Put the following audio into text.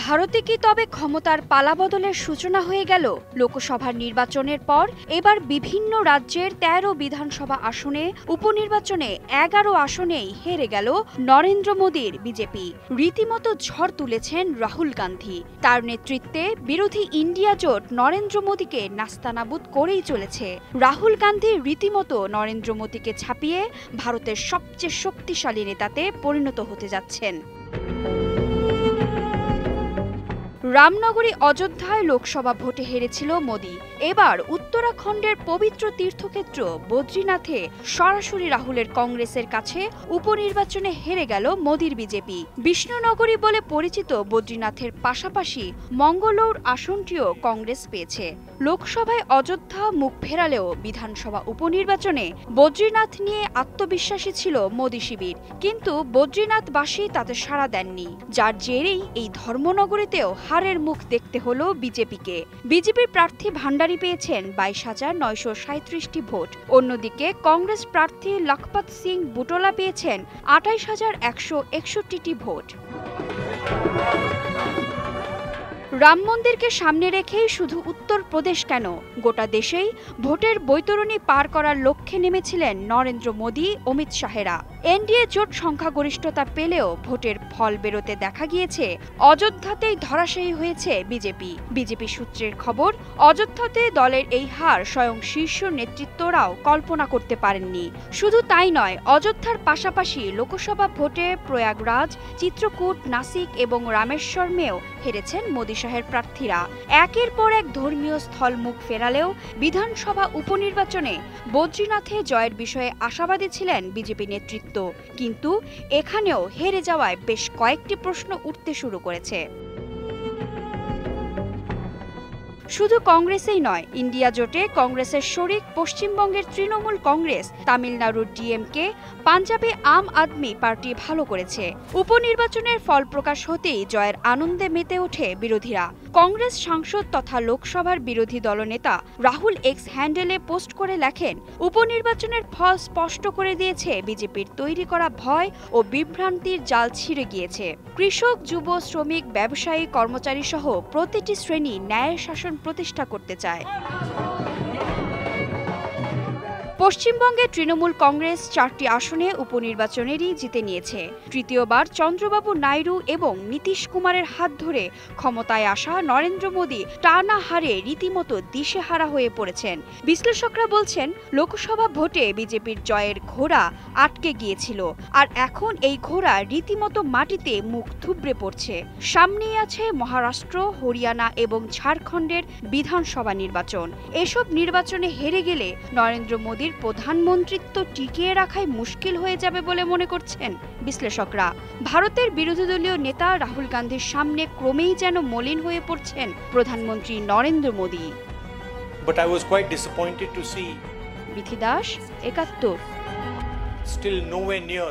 ভারতে কি তবে ক্ষমতার পালাবদলের সূচনা হয়ে গেল? লোকসভার নির্বাচনের পর এবার বিভিন্ন রাজ্যের ১৩ বিধানসভা আসনে উপনির্বাচনে ১১ আসনেই হেরে গেল নরেন্দ্র মোদীর বিজেপি। রীতিমতো ঝড় তুলেছেন রাহুল গান্ধী। তার নেতৃত্বে বিরোধী ইন্ডিয়া জোট নরেন্দ্র মোদীকে নাস্তানাবুদ করেই চলেছে। রাহুল গান্ধী রীতিমতো নরেন্দ্র মোদীকে ছাপিয়ে ভারতের সবচেয়ে শক্তিশালী নেতাতে পরিণত হতে যাচ্ছেন। রামনগরী অযোধ্যায় লোকসভা ভোটে হেরেছিল মোদী। এবার উত্তরাখণ্ডের পবিত্র তীর্থক্ষেত্র বদ্রীনাথে সরাসরি রাহুলের কংগ্রেসের কাছে উপনির্বাচনে হেরে গেল মোদীর বিজেপি। বিষ্ণুনগরী বলে পরিচিত বদ্রীনাথের পাশাপাশি মঙ্গলৌর আসনটিও কংগ্রেস পেয়েছে। লোকসভায় অযোধ্যা মুখ ফেরালেও বিধানসভা উপনির্বাচনে বদ্রীনাথ নিয়ে আত্মবিশ্বাসী ছিল মোদী শিবির, কিন্তু বদ্রীনাথবাসী তাতে সাড়া দেননি, যার জেরেই এই ধর্মনগরীতেও হারের মুখ দেখতে হলো বিজেপিকে। বিজেপির প্রার্থী ভান্ডারী পেয়েছেন ২২,৯৩৭টি ভোট। অন্যদিকে কংগ্রেস প্রার্থী লখপত সিং বুটোলা পেয়েছেন ২৮,১৬১টি ভোট। রাম মন্দিরকে সামনে রেখেই শুধু উত্তরপ্রদেশ কেন, গোটা দেশেই ভোটের বৈতরণী পার করার লক্ষ্যে নেমেছিলেন নরেন্দ্র মোদী, অমিত শাহেরা। এনডিএ জোট সংখ্যাগরিষ্ঠতা পেলেও ভোটের ফল বেরোতে দেখা গিয়েছে অযোধ্যাতেই ধরাশায়ী হয়েছে বিজেপি। বিজেপি সূত্রের খবর, অযোধ্যাতে দলের এই হার স্বয়ং শীর্ষ নেতৃত্বরাও কল্পনা করতে পারেননি। শুধু তাই নয়, অযোধ্যার পাশাপাশি লোকসভা ভোটে প্রয়াগরাজ, চিত্রকূট, নাসিক এবং রামেশ্বরমেও হেরেছেন মোদী শাহের প্রার্থীরা। একের পর এক ধর্মীয় স্থল মুখ ফেরালেও বিধানসভা উপনির্বাচনে বদ্রীনাথে জয়ের বিষয়ে আশাবাদী ছিলেন বিজেপি নেতৃত্ব, কিন্তু এখানেও হেরে যাওয়ায় বেশ কয়েকটি প্রশ্ন উঠতে শুরু করেছে। শুধু কংগ্রেসেই নয়, ইন্ডিয়া জোটে কংগ্রেসের শরিক পশ্চিমবঙ্গের তৃণমূল কংগ্রেস, তামিলনাড়ুর ডিএমকে, পাঞ্জাবে আম আদমি পার্টি ভালো করেছে। উপনির্বাচনের ফল প্রকাশ হতেই জয়ের আনন্দে মেতে ওঠে বিরোধীরা। কংগ্রেস সাংসদ তথা লোকসভার বিরোধী দলনেতা রাহুল এক্স হ্যান্ডেলে পোস্ট করে লেখেন, উপনির্বাচনের ফল স্পষ্ট করে দিয়েছে বিজেপির তৈরি করা ভয় ও বিভ্রান্তির জাল ছিঁড়ে গিয়েছে। কৃষক, যুব, শ্রমিক, ব্যবসায়ী, কর্মচারী সহ প্রতিটি শ্রেণী ন্যায়ের শাসন প্রতিষ্ঠা করতে চায়। পশ্চিমবঙ্গে তৃণমূল কংগ্রেস ৪টি আসনে উপনির্বাচনেরই জিতে নিয়েছে। তৃতীয়বার চন্দ্রবাবু নাইডু এবং নীতিশ কুমারের হাত ধরে ক্ষমতায় আসা নরেন্দ্র মোদী টানা হারে রীতিমতো দিশেহারা হয়ে পড়েছেন। বিশ্লেষকরা বলছেন, লোকসভা ভোটে বিজেপির জয়ের ঘোড়া আটকে গিয়েছিল, আর এখন এই ঘোড়া রীতিমতো মাটিতে মুখ থুবড়ে পড়ছে। সামনেই আছে মহারাষ্ট্র, হরিয়ানা এবং ঝাড়খণ্ডের বিধানসভা নির্বাচন। এসব নির্বাচনে হেরে গেলে নরেন্দ্র মোদীর প্রধানমন্ত্রিত্ব টিকিয়ে রাখাই মুশকিল হয়ে যাবে বলে মনে করছেন বিশ্লেষকরা। ভারতের বিরোধী দলীয় নেতা রাহুল গান্ধীর সামনে ক্রমেই যেন মলিন হয়ে পড়ছেন প্রধানমন্ত্রী Narendra Modi. But I was quite disappointed to see Bithi Das, ৭১। still nowhere near